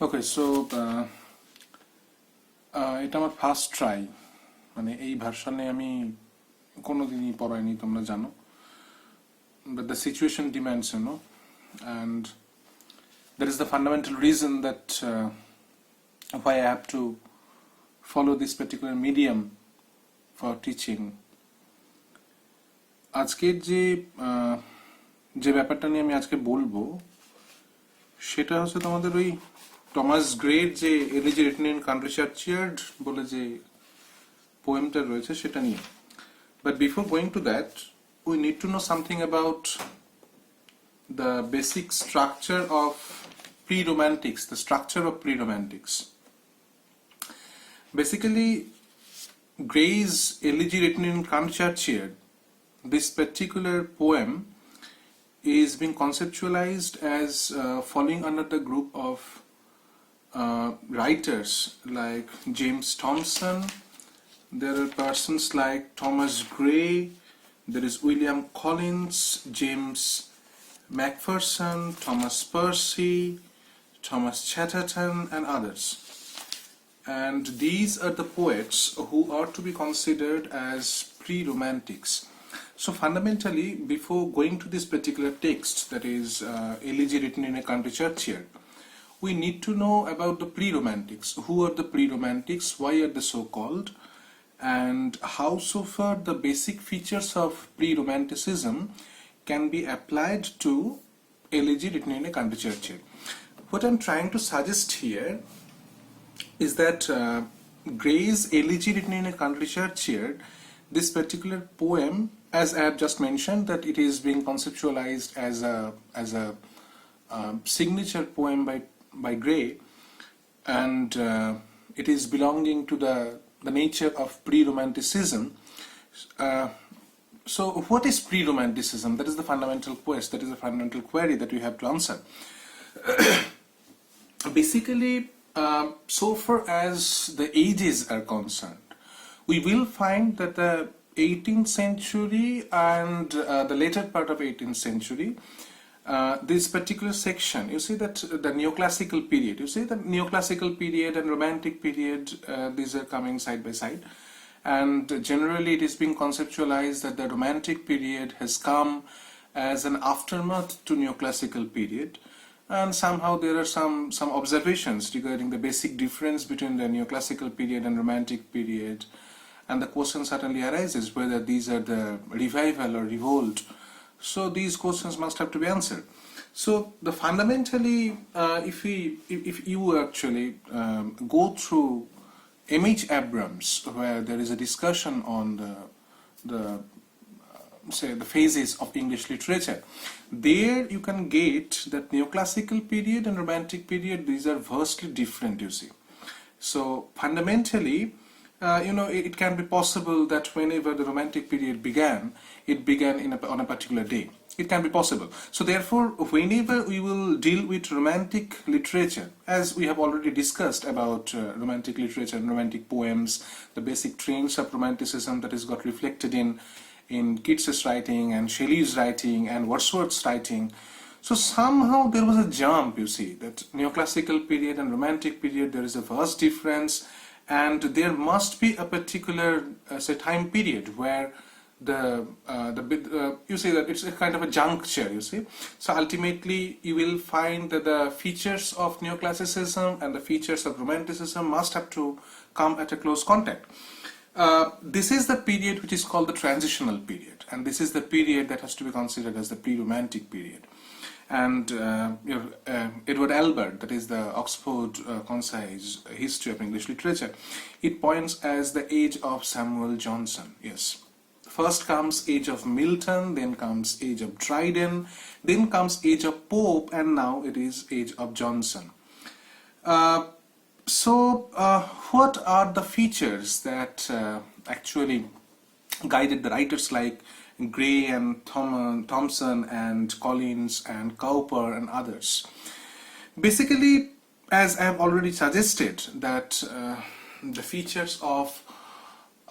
Okay, so এটা আমার first try, মানে এই ভার্সনে আমি কোনোদিনই পড়াইনি, তোমরা জানো, but the situation demands, and that is the fundamental reason that why I have to follow this particular medium for teaching. আজকের যে ব্যাপারটা নিয়ে আমি আজকে বলবো সেটা হচ্ছে তোমাদের ওই টমাস গ্রের যে এলিজি রিটেন ইন Churchyard বলে যে পোয়েমটা রয়েছে সেটা নিয়ে। But before going to that, we need to know something about the basic structure of pre-romantics, the structure of pre-romantics. Basically, Gray's Elegy written in Churchyard, this particular poem is being conceptualized as falling under the group of writers like James Thomson. There are persons like Thomas Gray, there is William Collins, James Macpherson, Thomas Percy, Thomas Chatterton and others. And these are the poets who are to be considered as pre-romantics. So fundamentally, before going to this particular text, that is Elegy written in a country churchyard, we need to know about the pre-romantics. Who are the pre-romantics? Why are they so called? And how so far the basic features of pre-romanticism can be applied to Elegy written in a country churchyard. What I'm trying to suggest here is that Gray's Elegy written in a country churchyard, this particular poem, as I have just mentioned, that it is being conceptualized as a signature poem by Gray, and it is belonging to the nature of pre-romanticism. So what is pre-romanticism? That is the fundamental quest, that is the fundamental query that we have to answer. Basically, so far as the ages are concerned, we will find that the 18th century and the later part of 18th century, this particular section, you see that the neoclassical period, you see that neoclassical period and romantic period, these are coming side by side, and generally it is being conceptualized that the romantic period has come as an aftermath to neoclassical period. And somehow there are some observations regarding the basic difference between the neoclassical period and romantic period, and the question certainly arises whether these are the revival or revolt. So these questions must have to be answered. So the fundamentally, if you actually go through M.H. Abrams, where there is a discussion on the phases of English literature, there you can get that neoclassical period and romantic period, these are vastly different, you see. So fundamentally, it can be possible that whenever the romantic period began, it began on a particular day. It can be possible. So therefore, whenever we will deal with romantic literature, as we have already discussed about romantic literature and romantic poems, the basic trends of romanticism that is got reflected in Keats's writing and Shelley's writing and Wordsworth's writing. So somehow there was a jump, you see, that neoclassical period and romantic period, there is a vast difference, and there must be a particular time period where you see that it's a kind of a juncture, you see. So ultimately you will find that the features of neoclassicism and the features of romanticism must have to come at a close contact. This is the period which is called the transitional period, and this is the period that has to be considered as the pre-romantic period. And Edward Albert, that is the Oxford Concise History of English Literature, it points as the age of Samuel Johnson. Yes, first comes age of Milton, then comes age of Dryden, then comes age of Pope, and now it is age of Johnson. So what are the features that actually guided the writers like Gray and Thomson and Collins and Cowper and others? Basically, as I have already suggested, that the features of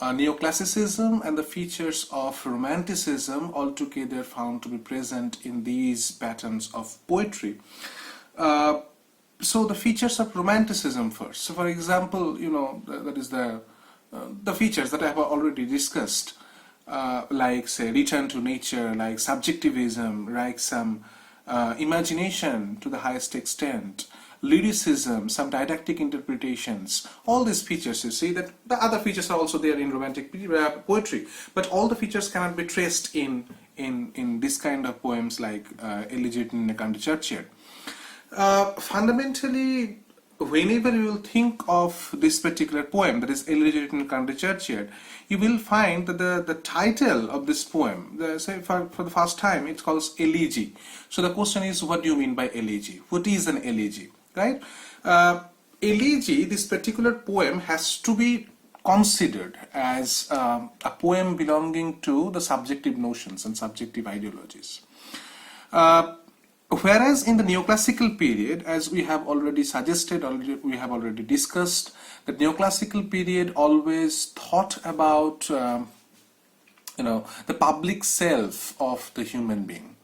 neoclassicism and the features of romanticism altogether found to be present in these patterns of poetry. So the features of romanticism first. So for example, that is the features that I have already discussed, like say return to nature, like subjectivism, like some imagination to the highest extent, lyricism, some didactic interpretations, all these features. You see that the other features are also there in romantic poetry, but all the features cannot be traced in this kind of poems like Elegy in the Churchyard. Fundamentally, whenever you will think of this particular poem, that is Elegy written in the Churchyard, you will find that the title of this poem, say for the first time, it calls Elegy. So the question is, what do you mean by elegy? What is an elegy, right? Elegy, this particular poem, has to be considered as a poem belonging to the subjective notions and subjective ideologies. Whereas in the neoclassical period, as we have already suggested, we have already discussed, the neoclassical period always thought about the public self of the human being.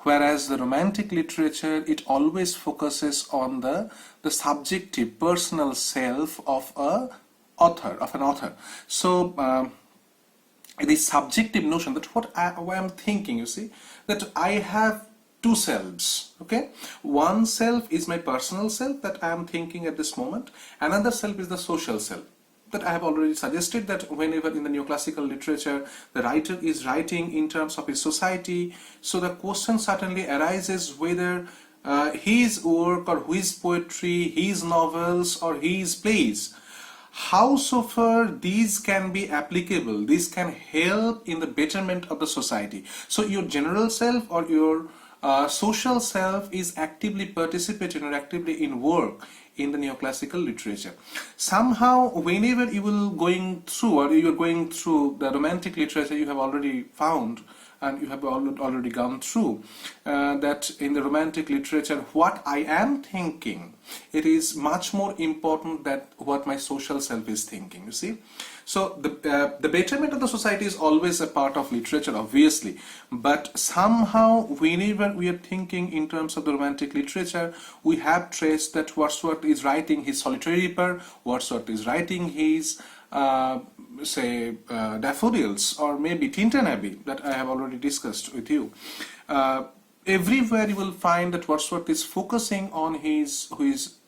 Whereas the romantic literature, it always focuses on the subjective, personal self of an author. So this subjective notion, that what I am thinking, you see, that I have two selves, okay? One self is my personal self that I am thinking at this moment. Another self is the social self that I have already suggested, that whenever in the neoclassical literature the writer is writing in terms of his society, so the question certainly arises whether his work or his poetry, his novels or his plays, how so far these can be applicable, these can help in the betterment of the society. So your general self or your social self is actively participating or actively in work in the neoclassical literature. Somehow, whenever you will going through or you are going through the romantic literature, you have already found and you have already gone through that in the romantic literature, what I am thinking, it is much more important than what my social self is thinking, you see. So the betterment of the society is always a part of literature, obviously, but somehow whenever we are thinking in terms of the romantic literature, we have traced that Wordsworth is writing his Solitary Reaper, Wordsworth is writing his Daffodils, or maybe Tintin Abbey, that I have already discussed with you. Everywhere you will find that Wordsworth is focusing on his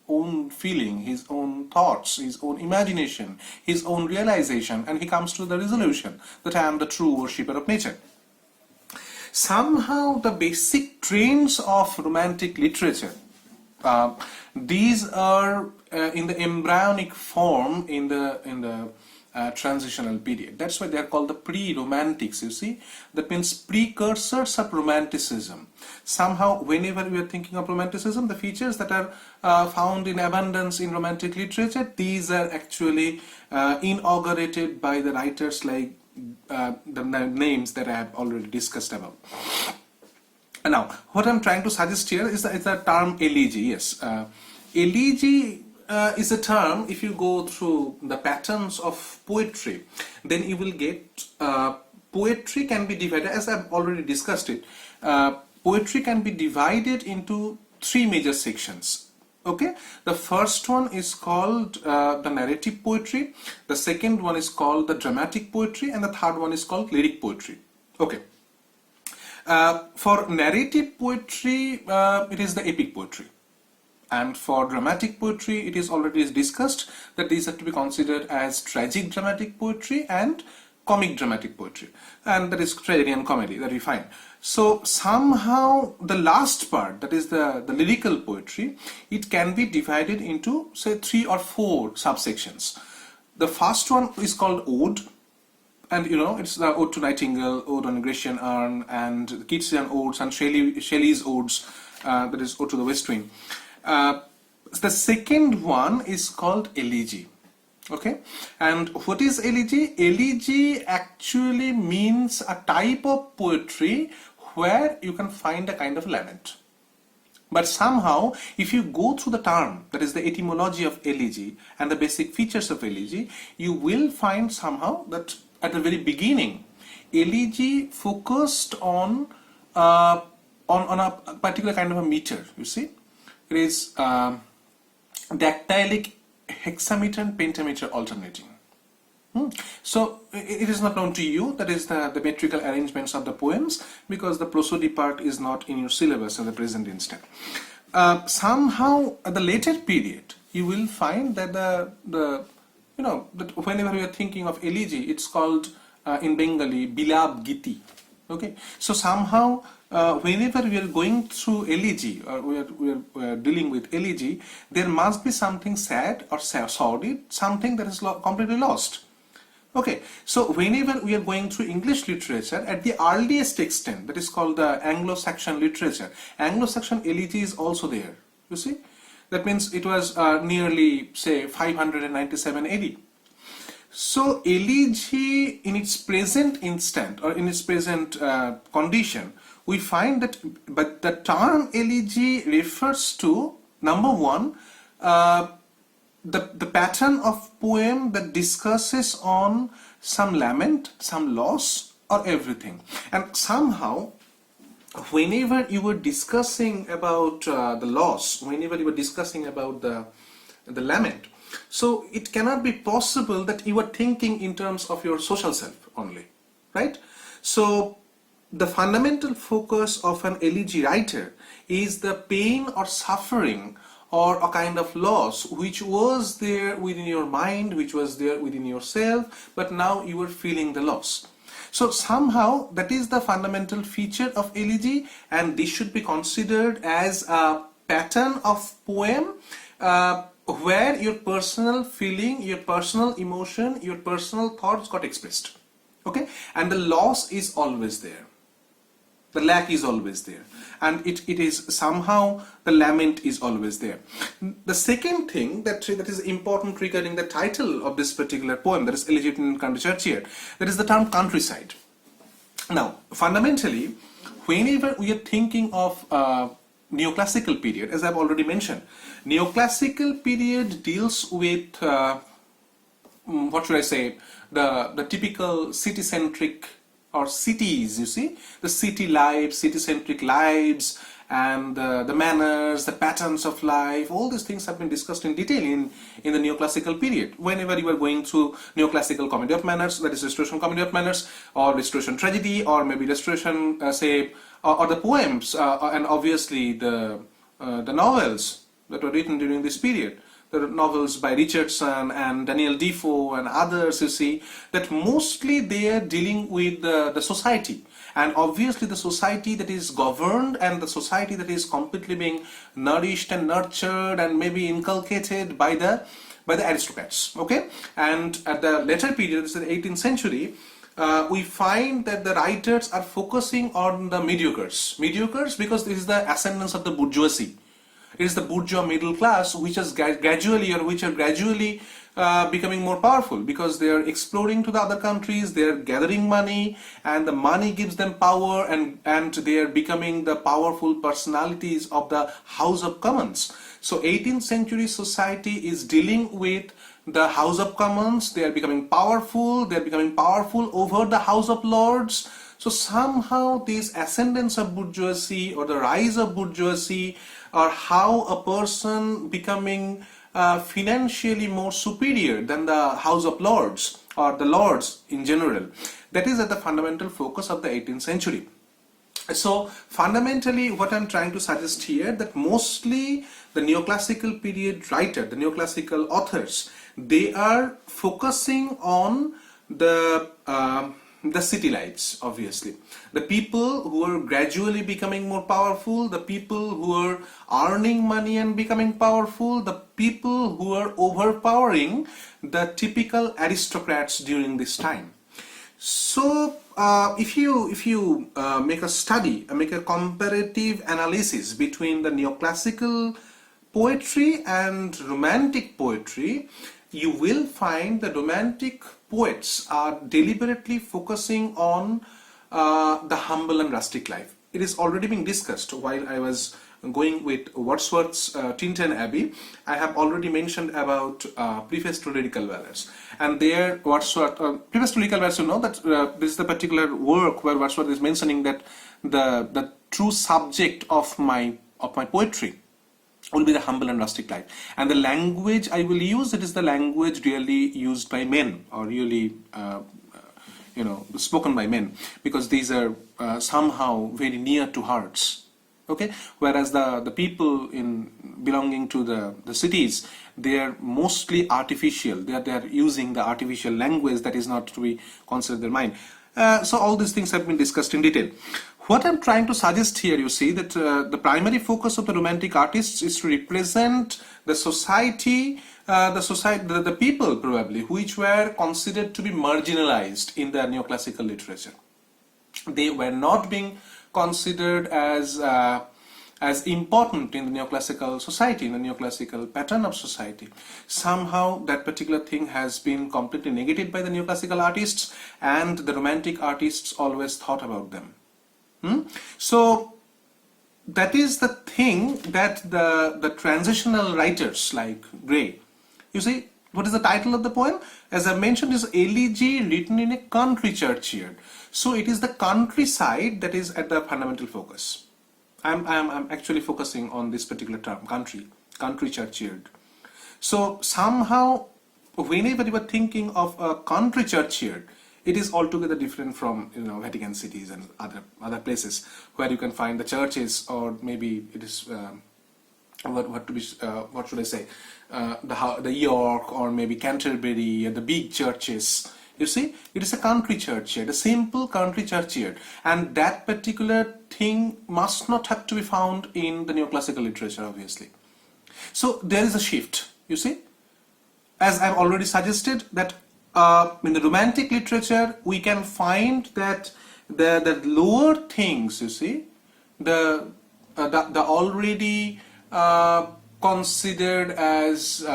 own feeling, his own thoughts, his own imagination, his own realization, and he comes to the resolution that I am the true worshipper of nature. Somehow the basic trends of romantic literature, these are in the embryonic form in the transitional period. That's why they are called the pre-romantics, you see. That means precursors of romanticism. Somehow, whenever we are thinking of romanticism, the features that are found in abundance in romantic literature, these are actually inaugurated by the writers like the names that I have already discussed about. Now, what I'm trying to suggest here is the term elegy. Yes, elegy is a term, if you go through the patterns of poetry, then you will get poetry can be divided, as I've already discussed it, poetry can be divided into three major sections. Okay, the first one is called the narrative poetry, the second one is called the dramatic poetry, and the third one is called lyric poetry. Okay. For narrative poetry, it is the epic poetry. And for dramatic poetry, it is already discussed that these are to be considered as tragic dramatic poetry and comic dramatic poetry. And that is tragedy and comedy that we find. So somehow the last part, that is the lyrical poetry, it can be divided into, say, 3 or 4 subsections. The first one is called ode. And it's the Ode to Nightingale, Ode on a Grecian Urn, and the Keatsian Odes, and Shelley's Odes, that is Ode to the West Wind. The second one is called Elegy. Okay, and what is elegy? Elegy actually means a type of poetry where you can find a kind of lament. But somehow, if you go through the term, that is the etymology of elegy and the basic features of elegy, you will find somehow that at the very beginning, elegy focused on a particular kind of a meter. You see, it is dactylic hexameter and pentameter alternating. So it is not known to you, that is the metrical arrangements of the poems, because the prosody part is not in your syllabus at the present instant. Somehow at the later period you will find that that whenever you are thinking of elegy, it's called in Bengali Bilab Giti. Okay, so somehow whenever we are going through elegy, or we are dealing with elegy, there must be something sad or sordid, something that is completely lost. Okay, so whenever we are going through English literature, at the earliest extent, that is called the Anglo-Saxon literature, Anglo-Saxon elegy is also there, you see. That means it was nearly, say, 597 AD. So elegy in its present instant, or in its present condition, we find that, but the term elegy refers to, number one, the pattern of poem that discusses on some lament, some loss, or everything. And somehow, whenever you were discussing about the loss, whenever you were discussing about the lament, so it cannot be possible that you are thinking in terms of your social self only, right? So the fundamental focus of an elegy writer is the pain or suffering or a kind of loss which was there within your mind, which was there within yourself, but now you are feeling the loss. So somehow that is the fundamental feature of elegy, and this should be considered as a pattern of poem where your personal feeling, your personal emotion, your personal thoughts got expressed. Okay, and the loss is always there. The lack is always there, and it is somehow the lament is always there. The second thing that is important regarding the title of this particular poem, that is Elegy in Churchyard, that is the term countryside. Now, fundamentally, whenever we are thinking of neoclassical period, as I've already mentioned, neoclassical period deals with what should I say, the typical city-centric, or cities, you see, the city life, city-centric lives, and the manners, the patterns of life, all these things have been discussed in detail in the neoclassical period. Whenever you are going through neoclassical comedy of manners, that is restoration comedy of manners, or restoration tragedy, or maybe restoration, say, or the poems, and obviously the novels that were written during this period, the novels by Richardson and Daniel Defoe and others, you see, that mostly they are dealing with the society, and obviously the society that is governed and the society that is completely being nourished and nurtured and maybe inculcated by the aristocrats. Okay, and at the later period, this is the 18th century, we find that the writers are focusing on the mediocres because this is the ascendance of the bourgeoisie. It is the bourgeois middle class which is gradually becoming more powerful, because they are exploring to the other countries, they are gathering money, and the money gives them power, and they are becoming the powerful personalities of the House of Commons. So 18th century society is dealing with the House of Commons. They are becoming powerful over the House of Lords. So somehow this ascendance of bourgeoisie, or the rise of bourgeoisie, or how a person becoming financially more superior than the House of Lords, or the Lords in general, that is at the fundamental focus of the 18th century. So fundamentally what I'm trying to suggest here, that mostly the neoclassical period writer, the neoclassical authors, they are focusing on the city lives, obviously. The people who are gradually becoming more powerful, the people who are earning money and becoming powerful, the people who are overpowering the typical aristocrats during this time. So if you make a study, make a comparative analysis between the neoclassical poetry and romantic poetry, you will find the romantic poets are deliberately focusing on the humble and rustic life. It is already being discussed while I was going with Wordsworth's Tintern Abbey. I have already mentioned about Preface to Lyrical Valors, and there Wordsworth, Preface to Lyrical Valors, you know that this is the particular work where Wordsworth is mentioning that the true subject of my poetry will be the humble and rustic life. And the language I will use, it is the language really used by men, or really spoken by men, because these are somehow very near to hearts. Okay, whereas the people in belonging to the cities, they are mostly artificial. They are using the artificial language that is not to be considered their mind. So all these things have been discussed in detail. What I'm trying to suggest here, you see, that the primary focus of the Romantic artists is to represent the society, the people probably, which were considered to be marginalized in the neoclassical literature. They were not being considered as important in the neoclassical society, in the neoclassical pattern of society. Somehow that particular thing has been completely negated by the neoclassical artists, and the Romantic artists always thought about them. So that is the thing that the transitional writers like Gray, you see, what is the title of the poem? As I mentioned, is Elegy written in a country churchyard. So it is the countryside that is at the fundamental focus. I'm actually focusing on this particular term, country churchyard. So somehow, whenever you are thinking of a country churchyard, it is altogether different from Vatican cities and other places where you can find the churches, or maybe it is what should I say, the York, or maybe Canterbury, or the big churches. You see, it is a country churchyard, a simple country churchyard, and that particular thing must not have to be found in the neoclassical literature, obviously. So there is a shift, you see, as I've already suggested, that in the Romantic literature we can find that the lower things, you see, the already considered as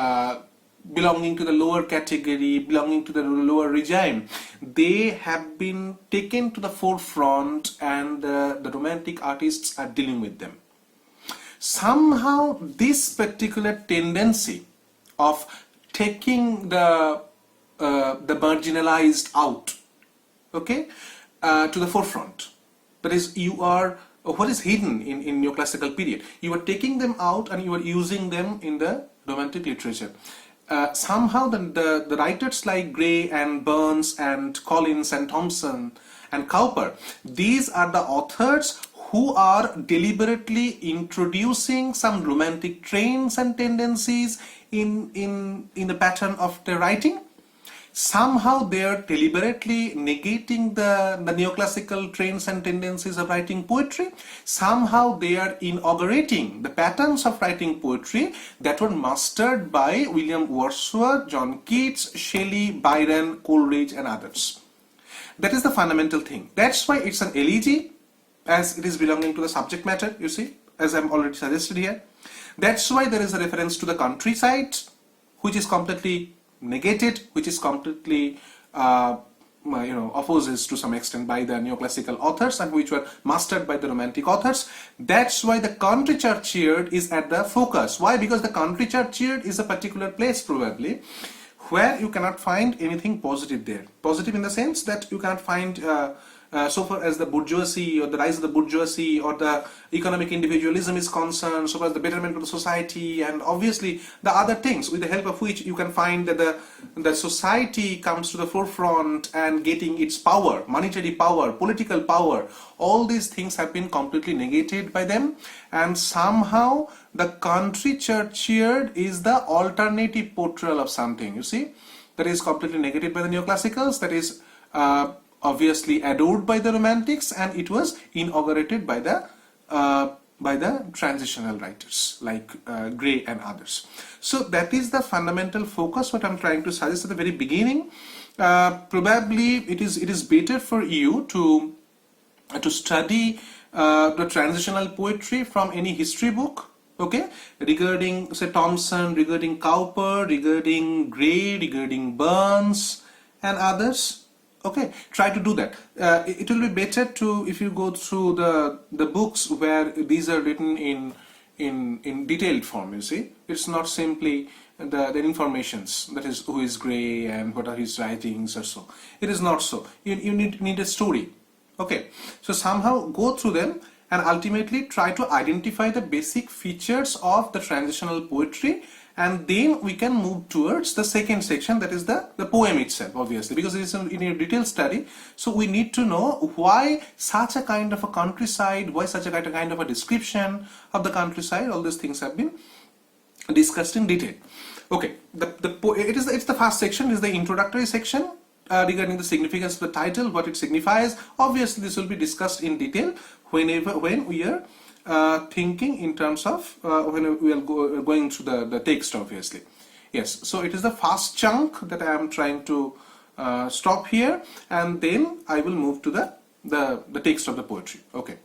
belonging to the lower category, belonging to the lower regime, they have been taken to the forefront, and the Romantic artists are dealing with them. Somehow this particular tendency of taking the marginalized out, okay, to the forefront, that is, you are what is hidden in neoclassical period, you are taking them out and you are using them in the Romantic literature. Somehow the writers like Gray and Burns and Collins and Thompson and Cowper, these are the authors who are deliberately introducing some romantic traits and tendencies in the pattern of their writing. Somehow they are deliberately negating the neoclassical trends and tendencies of writing poetry. Somehow they are inaugurating the patterns of writing poetry that were mastered by William Wordsworth, John Keats, Shelley, Byron, Coleridge and others. That is the fundamental thing. That's why it's an elegy, as it is belonging to the subject matter, you see, as I'm already suggested here. That's why there is a reference to the countryside, which is completely negated, which is completely opposes to some extent by the neoclassical authors, and which were mastered by the Romantic authors. That's why the country churchyard is at the focus. Why? Because the country churchyard is a particular place probably where you cannot find anything positive there. Positive in the sense that you cannot find so far as the bourgeoisie or the rise of the bourgeoisie or the economic individualism is concerned, so far as the betterment of the society, and obviously the other things with the help of which you can find that the society comes to the forefront and getting its power, monetary power, political power, all these things have been completely negated by them, and somehow the country churchyard is the alternative portrayal of something, you see, that is completely negated by the neoclassicals, that is obviously adored by the Romantics, and it was inaugurated by the transitional writers like Gray and others. So that is the fundamental focus. What I'm trying to suggest at the very beginning, probably it is better for you to study the transitional poetry from any history book, okay, regarding say Thompson, regarding Cowper, regarding Gray, regarding Burns and others. Okay, try to do that. It will be better to if you go through the books where these are written in detailed form. You see, it's not simply the informations, that is who is Gray and what are his writings or so. It is not so. You need a story. Okay, so somehow go through them and ultimately try to identify the basic features of the transitional poetry, and then we can move towards the second section, that is the poem itself, obviously, because it is in a detailed study. So we need to know why such a kind of a countryside, why such a kind of a description of the countryside. All these things have been discussed in detail. Okay, it's the first section, is the introductory section regarding the significance of the title, what it signifies. Obviously, this will be discussed in detail when we are thinking in terms of when we are going through the text, obviously. Yes, so it is the first chunk that I am trying to stop here, and then I will move to the text of the poetry. Okay.